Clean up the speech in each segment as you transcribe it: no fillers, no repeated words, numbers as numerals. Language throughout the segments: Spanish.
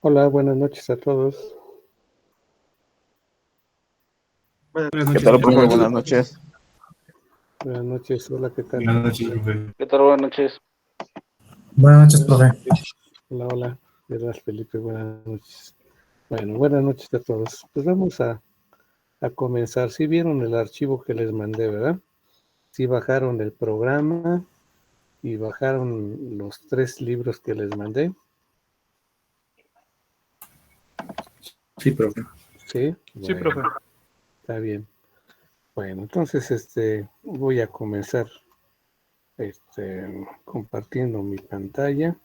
Hola, buenas noches a todos. Buenas ¿Qué noches, tal, profe? profe. Buenas noches. Buenas noches, hola, ¿qué tal? Buenas noches, profe. ¿Qué tal? Buenas noches. Buenas noches, profe. Hola, hola, ¿verdad, Felipe? Buenas noches. Bueno, buenas noches a todos. Pues vamos a comenzar. Sí vieron el archivo que les mandé, ¿verdad? Sí bajaron el programa y bajaron los 3 libros que les mandé. Sí, profe. Sí, Sí, bueno, profe. está bien. Bueno, entonces voy a comenzar compartiendo mi pantalla.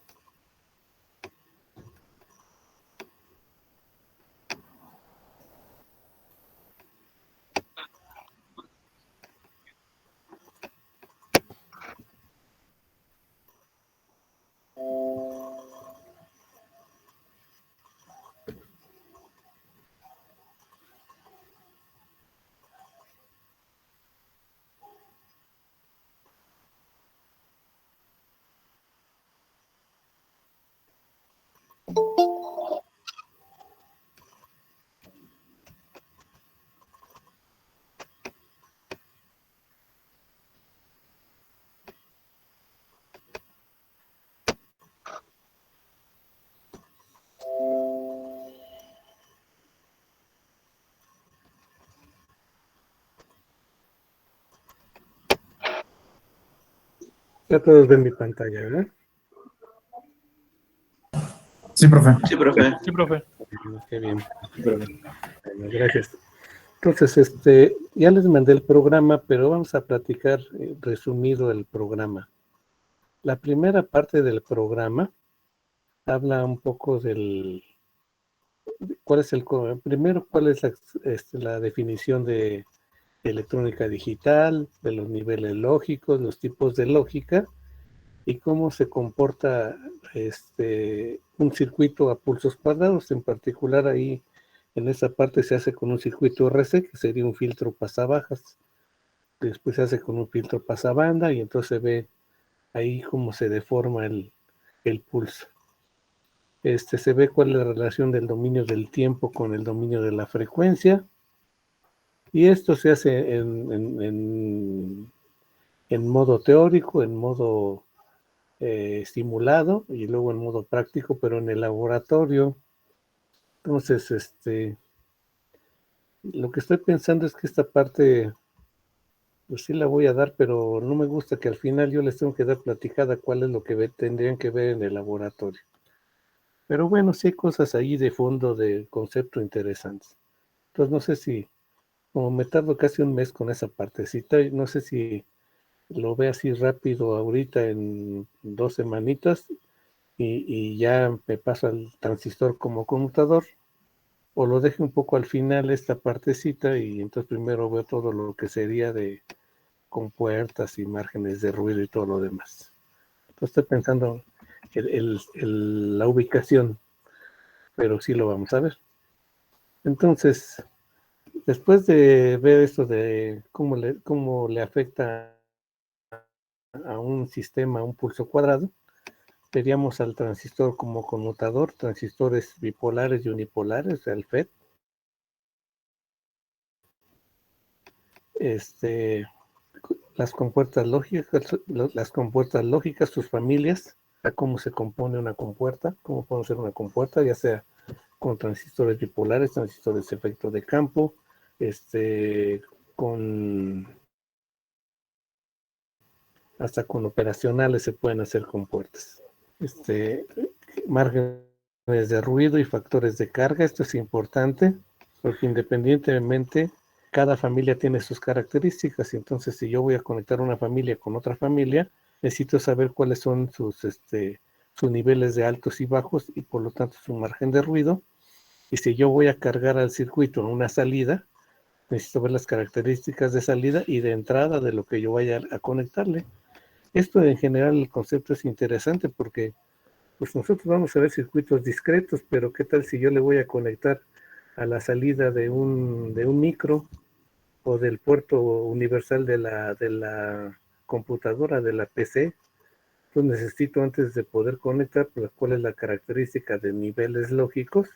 Ya todos ven mi pantalla, ¿verdad? Sí, profe. Sí, profe. Sí, profe. Qué bien. Sí, profe. Bueno, gracias. Entonces, ya les mandé el programa, pero vamos a platicar resumido el programa. La primera parte del programa habla un poco primero, cuál es la definición de electrónica digital, de los niveles lógicos, los tipos de lógica y cómo se comporta un circuito a pulsos cuadrados. En particular, ahí en esa parte se hace con un circuito RC, que sería un filtro pasabajas. Después se hace con un filtro pasabanda y entonces se ve ahí cómo se deforma el pulso. Se ve cuál es la relación del dominio del tiempo con el dominio de la frecuencia. Y esto se hace en modo teórico, en modo simulado y luego en modo práctico, pero en el laboratorio. Entonces, lo que estoy pensando es que esta parte, pues sí la voy a dar, pero no me gusta que al final yo les tengo que dar platicada cuál es lo que tendrían que ver en el laboratorio. Pero bueno, sí hay cosas ahí de fondo de concepto interesantes. Entonces, no sé si, como me tardo casi un mes con esa partecita, no sé si lo ve así rápido ahorita en 2 semanitas y ya me paso al transistor como conmutador, o lo deje un poco al final esta partecita y entonces primero veo todo lo que sería de compuertas y márgenes de ruido y todo lo demás. Entonces estoy pensando la ubicación, pero sí lo vamos a ver. Entonces, después de ver esto de cómo le afecta a un sistema, a un pulso cuadrado, veríamos al transistor como conmutador, transistores bipolares y unipolares, el FET. Las compuertas lógicas, sus familias, a cómo se compone una compuerta, cómo puede ser una compuerta, ya sea con transistores bipolares, transistores de efecto de campo, con hasta con operacionales se pueden hacer compuertas. Márgenes de ruido y factores de carga, esto es importante, porque independientemente cada familia tiene sus características, y entonces si yo voy a conectar una familia con otra familia, necesito saber cuáles son sus niveles de altos y bajos y por lo tanto su margen de ruido. Y si yo voy a cargar al circuito una salida, necesito ver las características de salida y de entrada de lo que yo vaya a conectarle. Esto en general el concepto es interesante porque pues nosotros vamos a ver circuitos discretos, pero ¿qué tal si yo le voy a conectar a la salida de un micro o del puerto universal de la computadora, de la PC, Entonces necesito, antes de poder conectar, pues cuál es la característica de niveles lógicos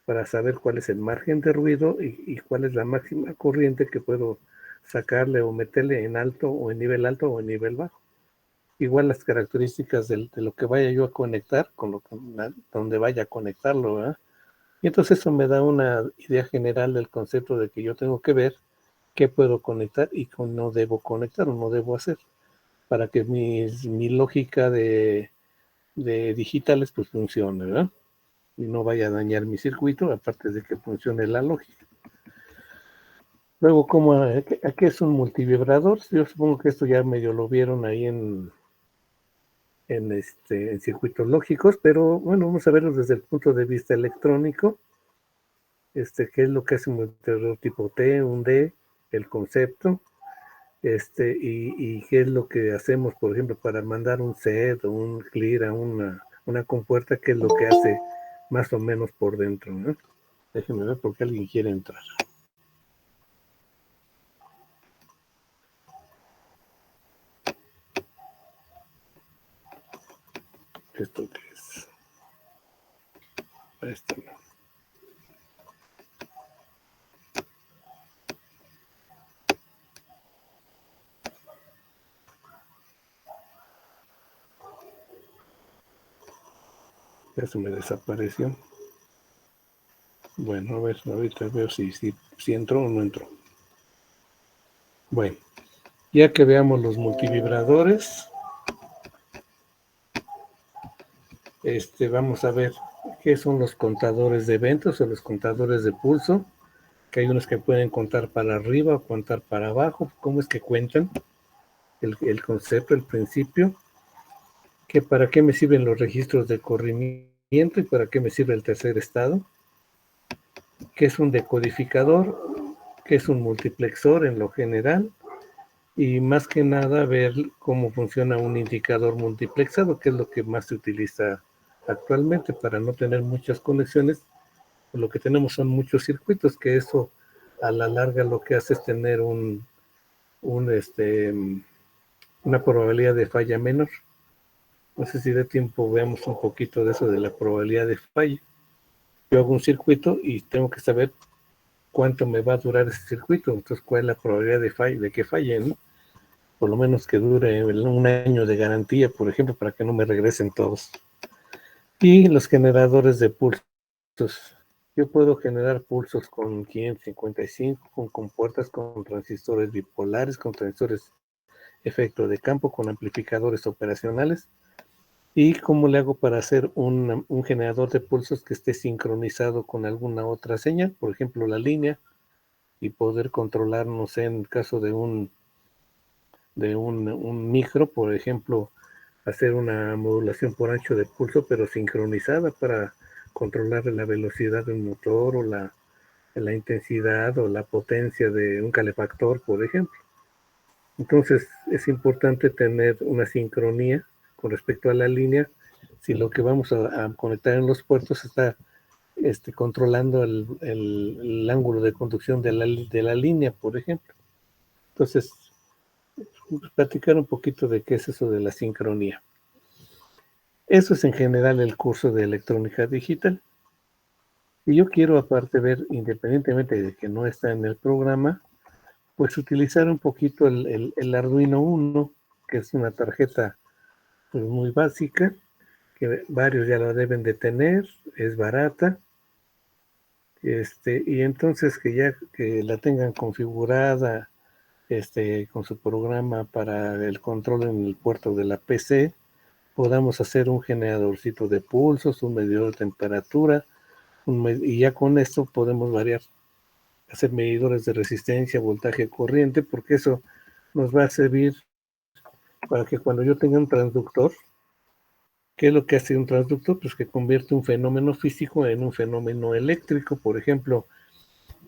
para saber cuál es el margen de ruido y cuál es la máxima corriente que puedo sacarle o meterle en alto o en nivel alto o en nivel bajo. Igual las características de lo que vaya yo a conectar con donde vaya a conectarlo, ¿verdad? Y entonces eso me da una idea general del concepto de que yo tengo que ver qué puedo conectar y qué no debo conectar o no debo hacer, para que mi lógica de digitales pues funcione, ¿verdad? Y no vaya a dañar mi circuito, aparte de que funcione la lógica. Luego, ¿a qué es un multivibrador? Yo supongo que esto ya medio lo vieron ahí en circuitos lógicos, pero bueno, vamos a verlo desde el punto de vista electrónico. ¿Qué es lo que hace un multivibrador tipo T, un D, el concepto? Y qué es lo que hacemos, por ejemplo, para mandar un set o un clear a una compuerta, qué es lo que hace más o menos por dentro, ¿no? Déjenme ver porque alguien quiere entrar. ¿Esto qué es? Esto no. Ya se me desapareció. Bueno, a ver, ahorita veo si entró o no entró. Bueno, ya que veamos los multivibradores, vamos a ver qué son los contadores de eventos o los contadores de pulso, que hay unos que pueden contar para arriba o contar para abajo. ¿Cómo es que cuentan? El concepto, el principio, que para qué me sirven los registros de corrimiento y para qué me sirve el tercer estado, qué es un decodificador, qué es un multiplexor en lo general, y más que nada ver cómo funciona un indicador multiplexado, que es lo que más se utiliza actualmente para no tener muchas conexiones. Lo que tenemos son muchos circuitos, que eso a la larga lo que hace es tener una probabilidad de falla menor. No sé si de tiempo veamos un poquito de eso de la probabilidad de falla. Yo hago un circuito y tengo que saber cuánto me va a durar ese circuito, entonces cuál es la probabilidad de que falle, ¿no? Por lo menos que dure un año de garantía, por ejemplo, para que no me regresen todos. Y los generadores de pulsos. Yo puedo generar pulsos con 555, con compuertas, con transistores bipolares, con transistores efecto de campo, con amplificadores operacionales. ¿Y cómo le hago para hacer un generador de pulsos que esté sincronizado con alguna otra señal? Por ejemplo, la línea, y poder controlar, no sé, en el caso de un micro, por ejemplo, hacer una modulación por ancho de pulso, pero sincronizada para controlar la velocidad de un motor o la intensidad o la potencia de un calefactor, por ejemplo. Entonces es importante tener una sincronía con respecto a la línea si lo que vamos a conectar en los puertos está controlando el ángulo de conducción de la línea, por ejemplo. Entonces, platicar un poquito de qué es eso de la sincronía. Eso es en general el curso de electrónica digital. Y yo quiero aparte ver, independientemente de que no está en el programa, pues utilizar un poquito el Arduino Uno, que es una tarjeta pues, muy básica, que varios ya la deben de tener, es barata, y entonces que ya que la tengan configurada con su programa para el control en el puerto de la PC, podamos hacer un generadorcito de pulsos, un medidor de temperatura, y ya con esto podemos hacer medidores de resistencia, voltaje, corriente, porque eso nos va a servir para que cuando yo tenga un transductor, ¿qué es lo que hace un transductor? Pues que convierte un fenómeno físico en un fenómeno eléctrico. Por ejemplo,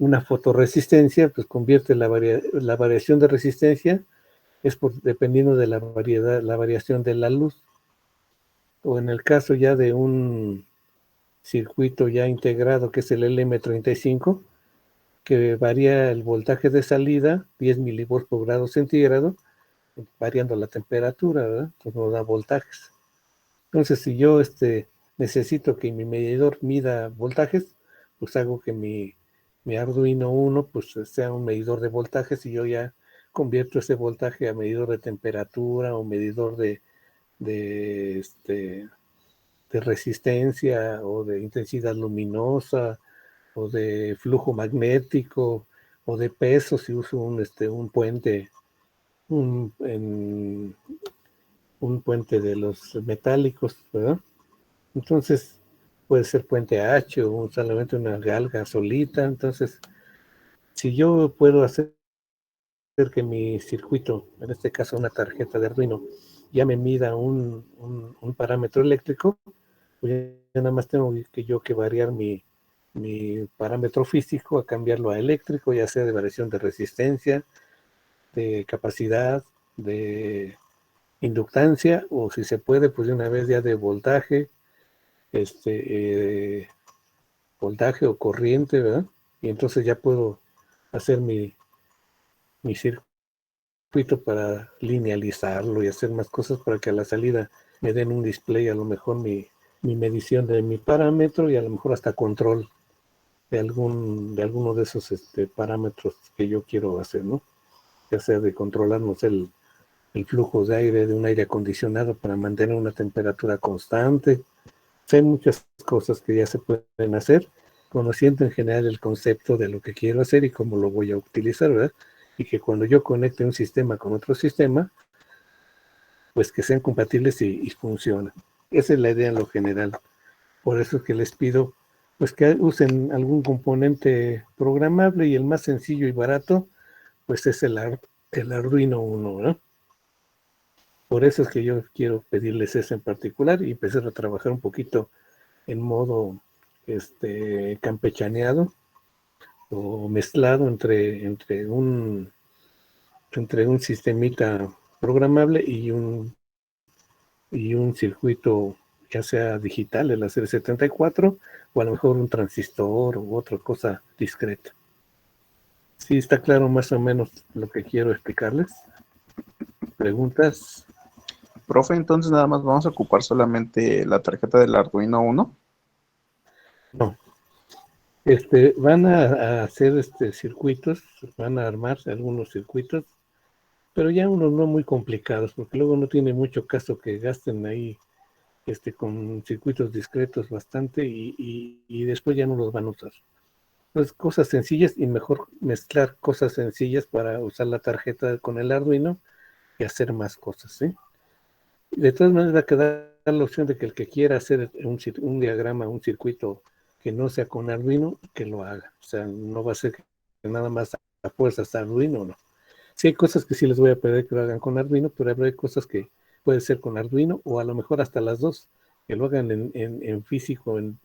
una fotorresistencia, pues convierte la variación de resistencia dependiendo de la variación de la luz. O en el caso ya de un circuito ya integrado que es el LM35, que varía el voltaje de salida 10 milivolts por grado centígrado, variando la temperatura, ¿verdad? Entonces nos da voltajes. Entonces, si yo necesito que mi medidor mida voltajes, pues hago que mi Arduino Uno pues sea un medidor de voltajes y yo ya convierto ese voltaje a medidor de temperatura o medidor de, este, de resistencia o de intensidad luminosa o de flujo magnético o de peso si uso un puente, un puente de los metálicos, ¿verdad? Entonces puede ser puente H o solamente una galga solita. Entonces, si yo puedo hacer que mi circuito, en este caso una tarjeta de Arduino, ya me mida un parámetro eléctrico, pues ya nada más tengo que variar mi parámetro físico a cambiarlo a eléctrico, ya sea de variación de resistencia, de capacidad, de inductancia, o si se puede, pues de una vez ya de voltaje, voltaje o corriente, ¿verdad? Y entonces ya puedo hacer mi circuito para linealizarlo y hacer más cosas para que a la salida me den un display, a lo mejor mi medición de mi parámetro y a lo mejor hasta control de alguno de esos parámetros que yo quiero hacer, ¿no? Ya sea de controlarnos el flujo de aire de un aire acondicionado para mantener una temperatura constante. Hay muchas cosas que ya se pueden hacer, conociendo en general el concepto de lo que quiero hacer y cómo lo voy a utilizar, ¿verdad? Y que cuando yo conecte un sistema con otro sistema, pues que sean compatibles y funcionen. Esa es la idea en lo general. Por eso es que les pido pues que usen algún componente programable y el más sencillo y barato pues es el Arduino Uno, ¿no? Por eso es que yo quiero pedirles eso en particular y empezar a trabajar un poquito en modo campechaneado o mezclado entre un sistemita programable y un circuito ya sea digital, el AC74, o a lo mejor un transistor u otra cosa discreta. ¿Sí está claro más o menos lo que quiero explicarles? ¿Preguntas? Profe, entonces nada más vamos a ocupar solamente la tarjeta del Arduino Uno. No. Van a hacer circuitos, van a armarse algunos circuitos, pero ya unos no muy complicados, porque luego no tiene mucho caso que gasten ahí con circuitos discretos bastante y después ya no los van a usar. Pues cosas sencillas y mejor mezclar cosas sencillas para usar la tarjeta con el Arduino y hacer más cosas, ¿sí? De todas maneras va a quedar la opción de que el que quiera hacer un diagrama, un circuito que no sea con Arduino, que lo haga. O sea, no va a ser que nada más a fuerzas Arduino, no. Sí hay cosas que sí les voy a pedir que lo hagan con Arduino, pero habrá cosas que puede ser con Arduino o a lo mejor hasta las dos, que lo hagan en físico, en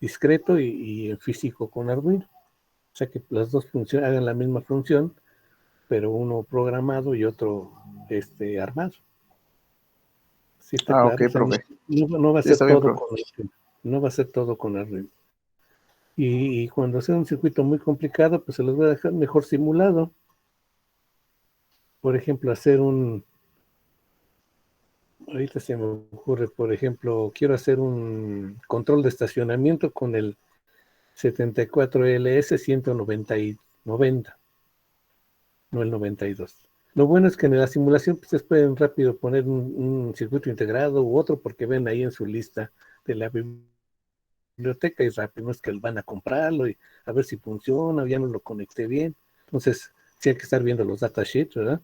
discreto y en físico con Arduino. O sea que las dos hagan la misma función, pero uno programado y otro armado. Sí está Ah, claro. ok, O sea, profe. no va a Sí, ser está bien, todo profe. con Arduino. No va a ser todo con Arduino. Y cuando sea un circuito muy complicado, pues se los voy a dejar mejor simulado. Por ejemplo, ahorita se me ocurre, por ejemplo, quiero hacer un control de estacionamiento con el 74LS 190, no el 92. Lo bueno es que en la simulación pues, ustedes pueden rápido poner un circuito integrado u otro porque ven ahí en su lista de la biblioteca y rápido no es que van a comprarlo y a ver si funciona o ya no lo conecté bien. Entonces, sí hay que estar viendo los datasheets, ¿verdad?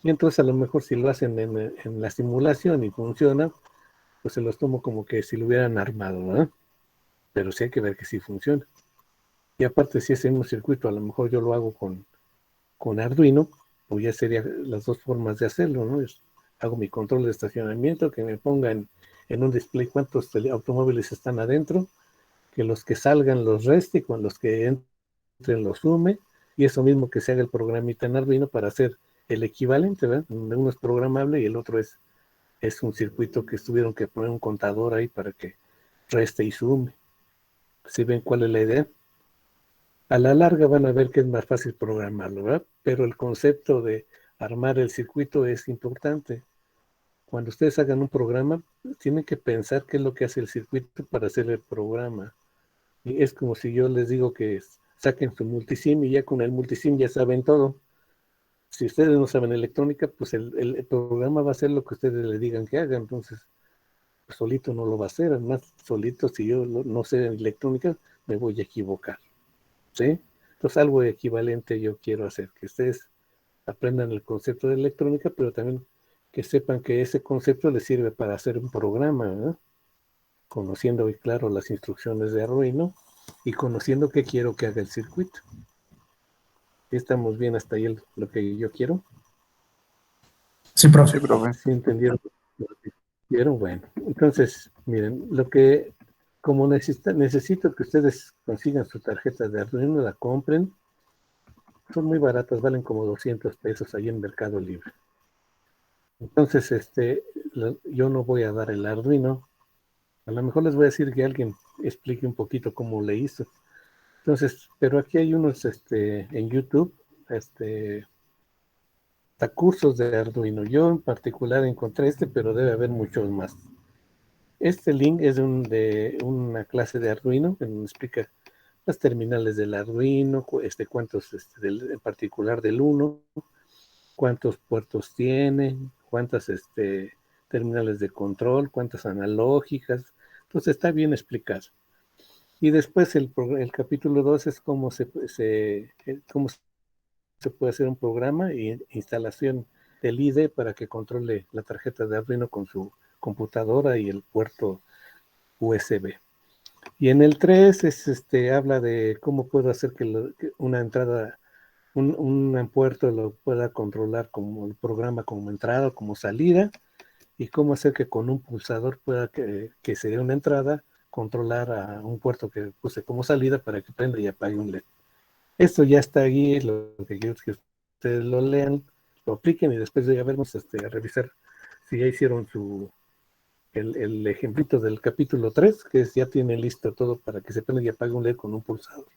Y entonces a lo mejor si lo hacen en la simulación y funciona, pues se los tomo como que si lo hubieran armado, ¿verdad? Pero sí hay que ver que sí funciona. Y aparte, si es en un circuito, a lo mejor yo lo hago con Arduino, pues ya serían las dos formas de hacerlo, ¿no? Hago mi control de estacionamiento, que me ponga en un display cuántos automóviles están adentro, que los que salgan los reste, con los que entren los sume, y eso mismo que se haga el programita en Arduino para hacer el equivalente, ¿verdad? Uno es programable y el otro es un circuito que tuvieron que poner un contador ahí para que reste y sume. ¿Sí ven cuál es la idea? A la larga van a ver que es más fácil programarlo, ¿verdad? Pero el concepto de armar el circuito es importante. Cuando ustedes hagan un programa, tienen que pensar qué es lo que hace el circuito para hacer el programa. Y es como si yo les digo que saquen su multisim y ya con el multisim ya saben todo. Si ustedes no saben electrónica, pues el programa va a hacer lo que ustedes le digan que haga. Entonces, pues solito no lo va a hacer. Además, solito, si yo no sé electrónica, me voy a equivocar. ¿Sí? Entonces, algo equivalente yo quiero hacer, que ustedes aprendan el concepto de electrónica, pero también que sepan que ese concepto les sirve para hacer un programa, ¿no? Conociendo, y claro, las instrucciones de Arduino y conociendo qué quiero que haga el circuito. ¿Estamos bien hasta ahí lo que yo quiero? Sí, profe. Sí, profe. ¿Sí entendieron lo que quiero? Bueno, entonces, miren, como necesito que ustedes consigan su tarjeta de Arduino, la compren. Son muy baratas, valen como 200 pesos ahí en Mercado Libre. Entonces, yo no voy a dar el Arduino. A lo mejor les voy a decir que alguien explique un poquito cómo le hizo. Entonces, pero aquí hay unos, en YouTube, cursos de Arduino. Yo en particular encontré pero debe haber muchos más. Este link es de una clase de Arduino que nos explica las terminales del Arduino, cuántos, en particular del 1, cuántos puertos tiene, cuántas terminales de control, cuántas analógicas. Entonces está bien explicado. Y después el capítulo 2 es cómo cómo se puede hacer un programa y instalación del IDE para que controle la tarjeta de Arduino con su computadora y el puerto USB. Y en el 3 habla de cómo puedo hacer que una entrada, un puerto lo pueda controlar como el programa como entrada o como salida, y cómo hacer que con un pulsador pueda que se dé una entrada, controlar a un puerto que puse como salida para que prenda y apague un LED. Esto ya está ahí, lo que quiero es que ustedes lo lean, lo apliquen y después ya vernos a revisar si ya hicieron el ejemplito del capítulo 3, que ya tiene listo todo para que se prenda y apague un LED con un pulsador.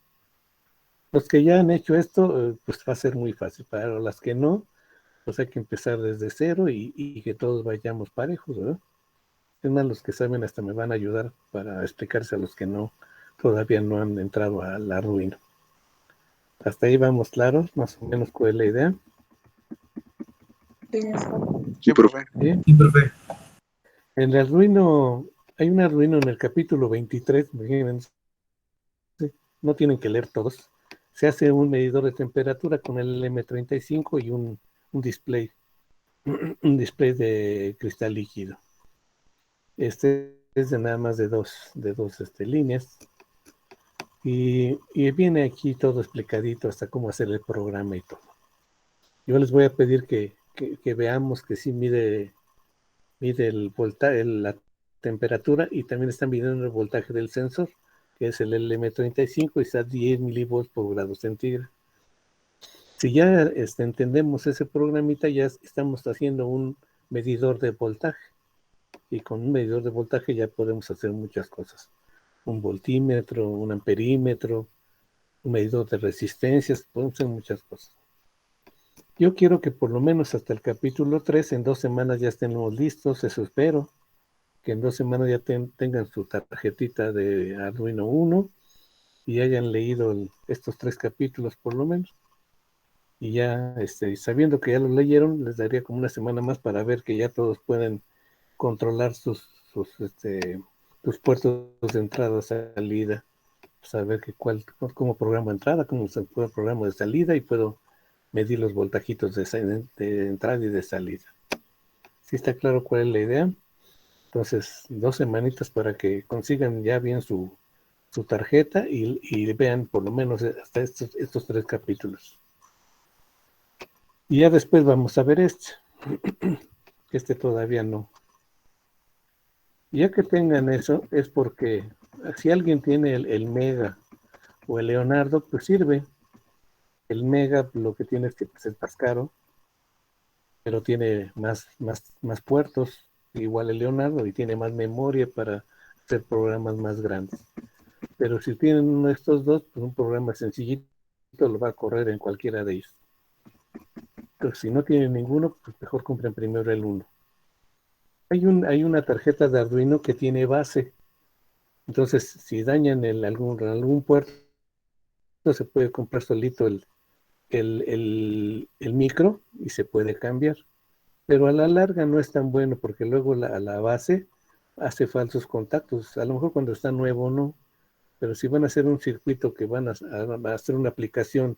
Los que ya han hecho esto, pues va a ser muy fácil. Para las que no, pues hay que empezar desde cero y que todos vayamos parejos, ¿verdad? Es más, los que saben hasta me van a ayudar para explicarse a los que todavía no han entrado al Arduino. Hasta ahí vamos claros, más o menos cuál es la idea. Sí, profe. ¿Sí? Sí, profe. En el Arduino, hay un Arduino en el capítulo 23, imagínense, no tienen que leer todos. Se hace un medidor de temperatura con el M35 y un display, un display de cristal líquido. Este es de nada más de dos líneas. Y viene aquí todo explicadito hasta cómo hacer el programa y todo. Yo les voy a pedir que veamos que sí mide el voltaje, la temperatura, y también están midiendo el voltaje del sensor, que es el LM35 y está a 10 milivolts por grado centígrado. Si ya entendemos ese programita, ya estamos haciendo un medidor de voltaje, y con un medidor de voltaje ya podemos hacer muchas cosas. Un voltímetro, un amperímetro, un medidor de resistencias, podemos hacer muchas cosas. Yo quiero que por lo menos hasta el capítulo 3, en 2 semanas ya estemos listos, eso espero, que en 2 semanas ya tengan su tarjetita de Arduino 1 y hayan leído estos 3 capítulos por lo menos. Y ya sabiendo que ya lo leyeron, les daría como una semana más para ver que ya todos pueden controlar sus puertos de entrada, salida, saber cómo programa entrada, cómo se puede programa de salida, y puedo medir los voltajitos de entrada y de salida. ¿Sí está claro cuál es la idea? Entonces, 2 semanitas para que consigan ya bien su tarjeta y vean por lo menos hasta estos 3 capítulos. Y ya después vamos a ver todavía no. Ya que tengan eso, es porque si alguien tiene el Mega o el Leonardo, pues sirve. El Mega lo que tiene es que pues, es más caro, pero tiene más puertos, igual el Leonardo, y tiene más memoria para hacer programas más grandes. Pero si tienen uno de estos dos, pues un programa sencillito lo va a correr en cualquiera de ellos. Entonces, si no tienen ninguno, pues mejor compren primero el uno. Hay una tarjeta de Arduino que tiene base. Entonces, si dañan algún puerto, se puede comprar solito el micro y se puede cambiar. Pero a la larga no es tan bueno porque luego la base hace falsos contactos. A lo mejor cuando está nuevo no, pero si van a hacer un circuito que van a hacer una aplicación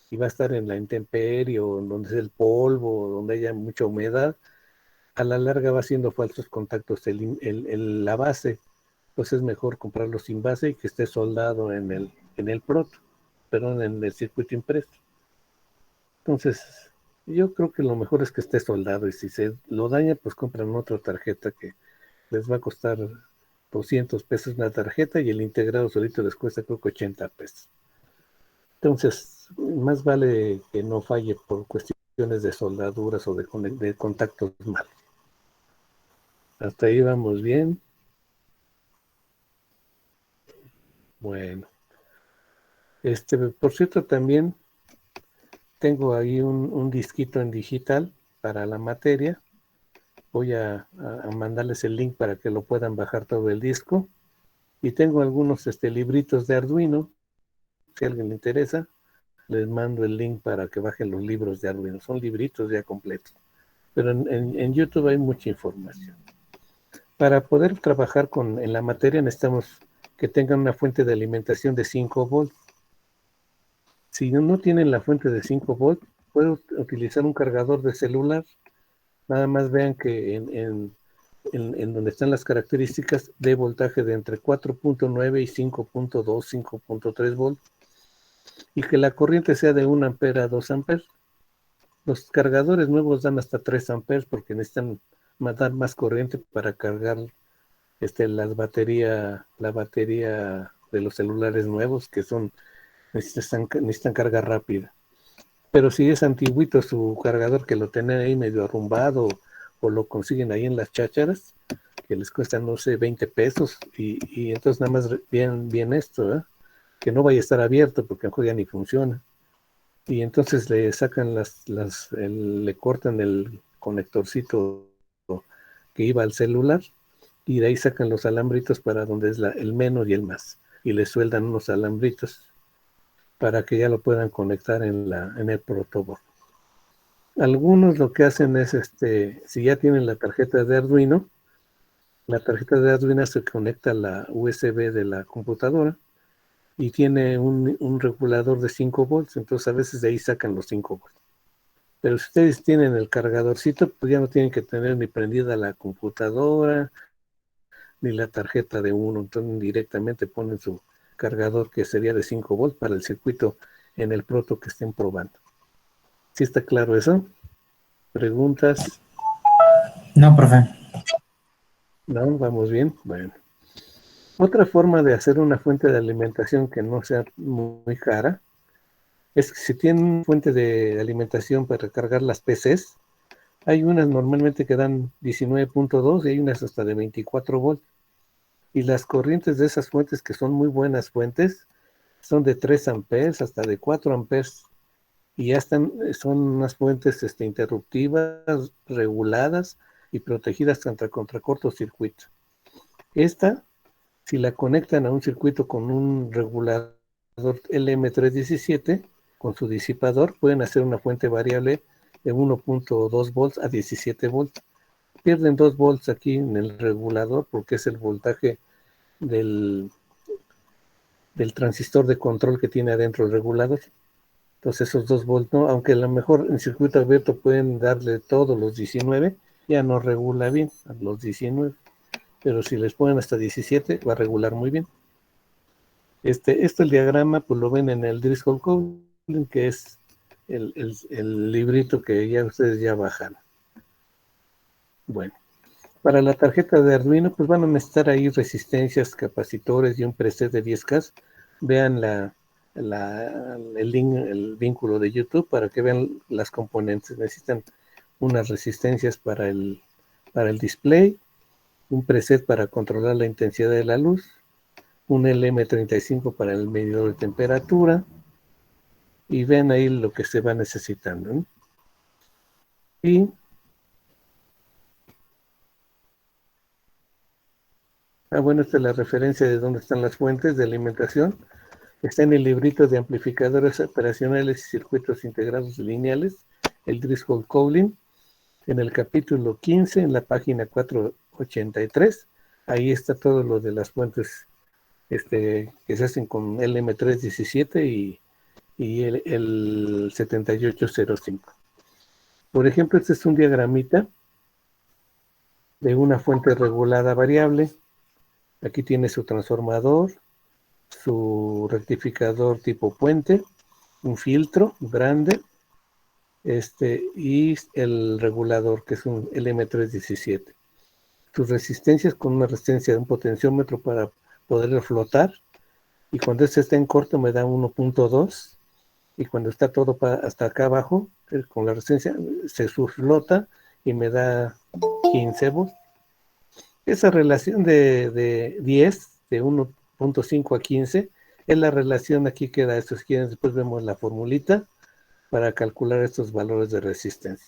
y va a estar en la intemperie o en donde es el polvo o donde haya mucha humedad, a la larga va haciendo falsos contactos la base. Pues es mejor comprarlo sin base y que esté soldado en el proto, perdón, en el circuito impreso. Entonces, yo creo que lo mejor es que esté soldado y si se lo daña, pues compran otra tarjeta que les va a costar 200 pesos una tarjeta y el integrado solito les cuesta creo que 80 pesos. Entonces, más vale que no falle por cuestiones de soldaduras o de contactos malos. Hasta ahí vamos bien. Bueno, por cierto, también tengo ahí un disquito en digital para la materia. Voy a mandarles el link para que lo puedan bajar todo el disco. Y tengo algunos libritos de Arduino. Si a alguien le interesa, les mando el link para que bajen los libros de Arduino. Son libritos ya completos. Pero en YouTube hay mucha información. Para poder trabajar en la materia necesitamos que tengan una fuente de alimentación de 5 volts. Si no tienen la fuente de 5 volts, pueden utilizar un cargador de celular. Nada más vean que en donde están las características de voltaje de entre 4.9 y 5.2, 5.3 volts, y que la corriente sea de 1 ampere a 2 amperes. Los cargadores nuevos dan hasta 3 amperes porque necesitan dar más corriente para cargar la batería de los celulares nuevos que necesitan carga rápida. Pero si es antiguito su cargador que lo tienen ahí medio arrumbado o lo consiguen ahí en las chácharas, que les cuesta, no sé, 20 pesos, y entonces nada más bien esto, ¿eh? Que no vaya a estar abierto porque a lo mejor ya ni funciona. Y entonces le sacan le cortan el conectorcito que iba al celular y de ahí sacan los alambritos para donde es el menos y el más. Y le sueldan unos alambritos para que ya lo puedan conectar en el protoboard. Algunos lo que hacen es, si ya tienen la tarjeta de Arduino se conecta a la USB de la computadora y tiene un regulador de 5 volts, entonces a veces de ahí sacan los 5 volts. Pero si ustedes tienen el cargadorcito, pues ya no tienen que tener ni prendida la computadora, ni la tarjeta de uno, entonces directamente ponen su cargador que sería de 5 volts para el circuito en el proto que estén probando. ¿Sí está claro eso? ¿Preguntas? No, profe. ¿No? ¿Vamos bien? Bueno. Otra forma de hacer una fuente de alimentación que no sea muy cara es que si tienen una fuente de alimentación para cargar las PCs, hay unas normalmente que dan 19.2 y hay unas hasta de 24 volts. Y las corrientes de esas fuentes, que son muy buenas fuentes, son de 3 amperes hasta de 4 amperes. Y ya son unas fuentes interruptivas, reguladas y protegidas contra cortocircuito. Esta, si la conectan a un circuito con un regulador LM317, con su disipador, pueden hacer una fuente variable de 1.2 volts a 17 volts. Pierden 2 volts aquí en el regulador porque es el voltaje del transistor de control que tiene adentro el regulador. Entonces esos 2 volts, ¿no? Aunque a lo mejor en circuito abierto pueden darle todos los 19, ya no regula bien a los 19. Pero si les ponen hasta 17, va a regular muy bien. El diagrama, pues lo ven en el Driscoll Coding, que es el librito que ya ustedes ya bajan. Bueno, para la tarjeta de Arduino, pues van a necesitar ahí resistencias, capacitores y un preset de 10K. Vean el link, el vínculo de YouTube para que vean las componentes. Necesitan unas resistencias para el display, un preset para controlar la intensidad de la luz, un LM35 para el medidor de temperatura, y ven ahí lo que se va necesitando, ¿no? Y bueno, esta es la referencia de dónde están las fuentes de alimentación. Está en el librito de amplificadores operacionales y circuitos integrados lineales, el Driscoll-Collin, en el capítulo 15, en la página 483. Ahí está todo lo de las fuentes que se hacen con LM317 y el 7805. Por ejemplo, este es un diagramita de una fuente regulada variable. Aquí tiene su transformador, su rectificador tipo puente, un filtro grande, y el regulador, que es un LM317. Sus resistencias con una resistencia de un potenciómetro para poder flotar, y cuando este está en corto me da 1.2, y cuando está todo hasta acá abajo, con la resistencia, se subflota y me da 15 volts. Esa relación de 10, de 1.5 a 15, es la relación aquí que da esto. Si quieren, después vemos la formulita para calcular estos valores de resistencia.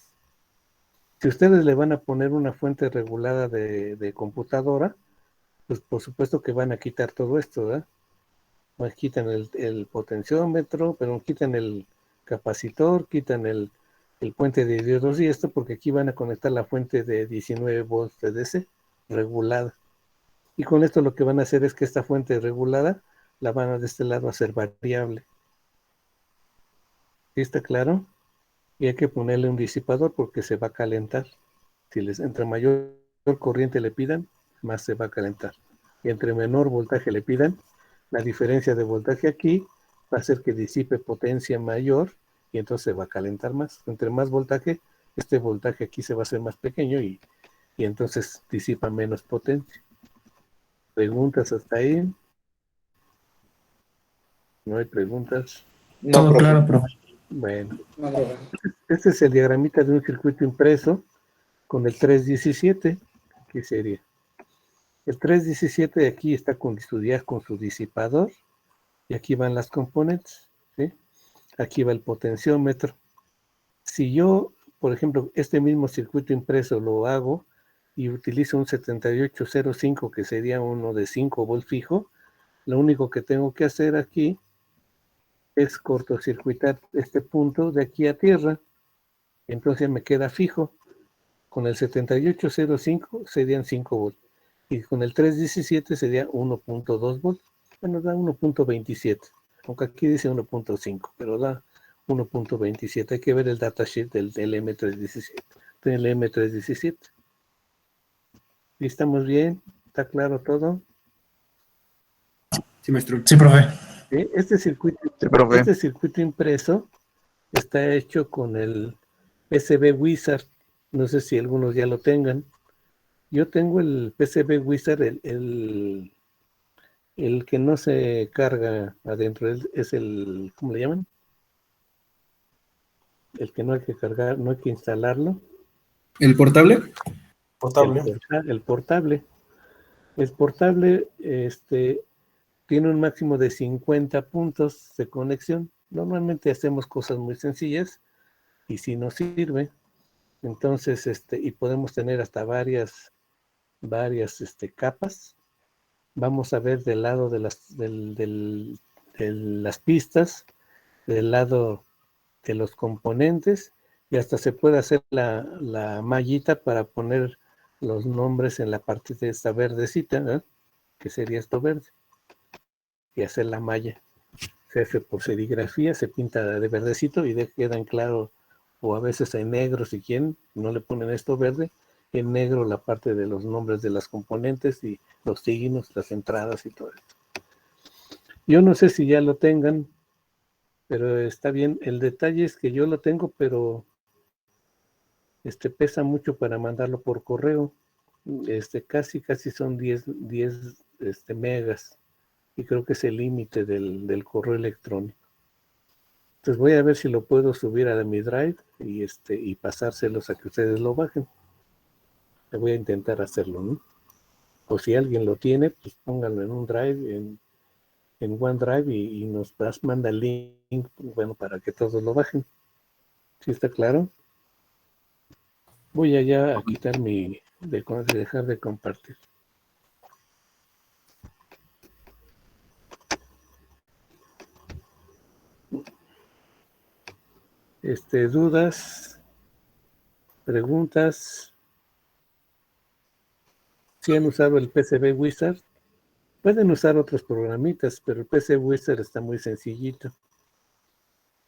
Si ustedes le van a poner una fuente regulada de computadora, pues por supuesto que van a quitar todo esto, ¿verdad? Quitan el potenciómetro, pero quitan el capacitor, quitan el puente de diodos y esto, porque aquí van a conectar la fuente de 19 volts de DC regulada. Y con esto lo que van a hacer es que esta fuente regulada la van a de este lado a hacer variable. ¿Sí está claro? Y hay que ponerle un disipador porque se va a calentar. Si entre mayor corriente le pidan, más se va a calentar. Y entre menor voltaje le pidan, la diferencia de voltaje aquí va a hacer que disipe potencia mayor y entonces se va a calentar más. Entre más voltaje, este voltaje aquí se va a hacer más pequeño y entonces disipa menos potencia. ¿Preguntas hasta ahí? ¿No hay preguntas? No, Todo profe. claro, profe. Bueno, este es el diagramita de un circuito impreso con el 317. ¿Qué sería? El 317 de aquí está con su disipador y aquí van las componentes, ¿sí? Aquí va el potenciómetro. Si yo, por ejemplo, este mismo circuito impreso lo hago y utilizo un 7805 que sería uno de 5 volts fijo, lo único que tengo que hacer aquí es cortocircuitar este punto de aquí a tierra, entonces me queda fijo. Con el 7805 serían 5 volts y con el 317 sería 1.2 volts. Bueno, da 1.27, aunque aquí dice 1.5, pero da 1.27. Hay que ver el datasheet del M317. Del M317. ¿Y estamos bien? ¿Está claro todo? Sí, maestro. Sí, profe. ¿Sí? Este circuito impreso está hecho con el PCB Wizard. No sé si algunos ya lo tengan. Yo tengo el PCB Wizard, el que no se carga adentro, es el, ¿cómo le llaman? El que no hay que cargar, no hay que instalarlo. ¿El portable? El portable. El portable tiene un máximo de 50 puntos de conexión. Normalmente hacemos cosas muy sencillas y si nos sirve, entonces, y podemos tener hasta varias capas. Vamos a ver del lado de las pistas, del lado de los componentes, y hasta se puede hacer la mallita para poner los nombres en la parte de esta verdecita, ¿no? Que sería esto verde, y hacer la malla. Se hace por serigrafía, se pinta de verdecito y queda en claro, o a veces en negro si quieren, no le ponen esto verde, en negro la parte de los nombres de las componentes y los signos, las entradas y todo esto. Yo no sé si ya lo tengan, pero está bien. El detalle es que yo lo tengo, pero pesa mucho para mandarlo por correo. Casi son 10 megas. Y creo que es el límite del correo electrónico. Entonces voy a ver si lo puedo subir a mi drive y pasárselos a que ustedes lo bajen. Le voy a intentar hacerlo, ¿no? O si alguien lo tiene, pues pónganlo en un drive, en OneDrive y nos manda el link, bueno, para que todos lo bajen. ¿Sí está claro? Voy allá a quitar dejar de compartir. Dudas, preguntas. Si han usado el PCB Wizard, pueden usar otros programitas, pero el PCB Wizard está muy sencillito.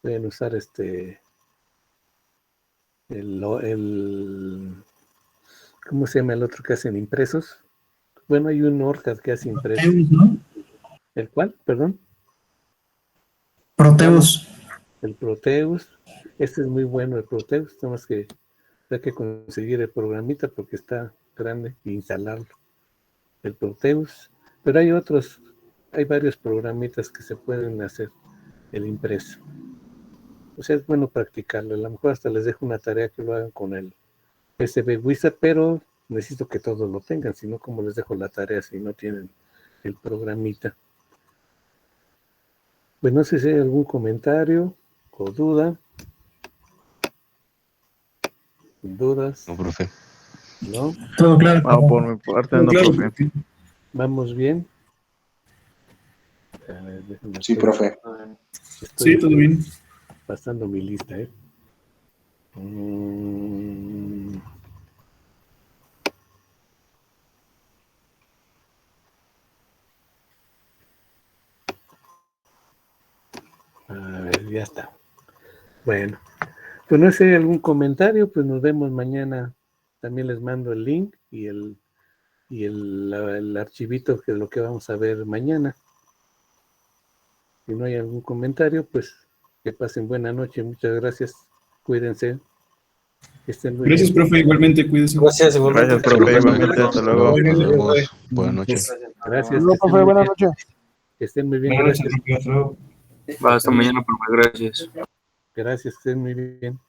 Pueden usar ¿cómo se llama el otro que hacen impresos? Bueno, hay un ORCAD que hace impresos. Proteus, ¿no? ¿El cuál? Perdón. Proteus. El Proteus. Este es muy bueno, el Proteus. Tenemos que hay que conseguir el programita porque está grande e instalarlo. El Proteus. Pero hay varios programitas que se pueden hacer el impreso. O sea, es bueno practicarlo. A lo mejor hasta les dejo una tarea que lo hagan con el PCB Wizard, pero necesito que todos lo tengan, si no, ¿cómo les dejo la tarea si no tienen el programita? Pues no sé si hay algún comentario o duda. ¿Dudas? No, profe. ¿No? Todo claro. Vamos por mi parte, no, Claro, profe. ¿Vamos bien? A ver, Sí, profe. Sí, todo bien. Pasando mi lista, A ver, ya está. Bueno, pues no sé si hay algún comentario, pues nos vemos mañana. También les mando el link y el archivito que es lo que vamos a ver mañana. Si no hay algún comentario, pues que pasen buena noche. Muchas gracias. Cuídense. Que estén muy Gracias, bien. profe. Igualmente, cuídense. Gracias, igualmente. Gracias, profe. Igualmente, hasta luego. Nos vemos. Buenas noches. Gracias. No, que estén profe, muy buenas bien. noches. Que estén muy bien. Buenas noches, Gracias. profe. Hasta luego. Va, hasta mañana, profe. Gracias. Gracias. Que estén muy bien.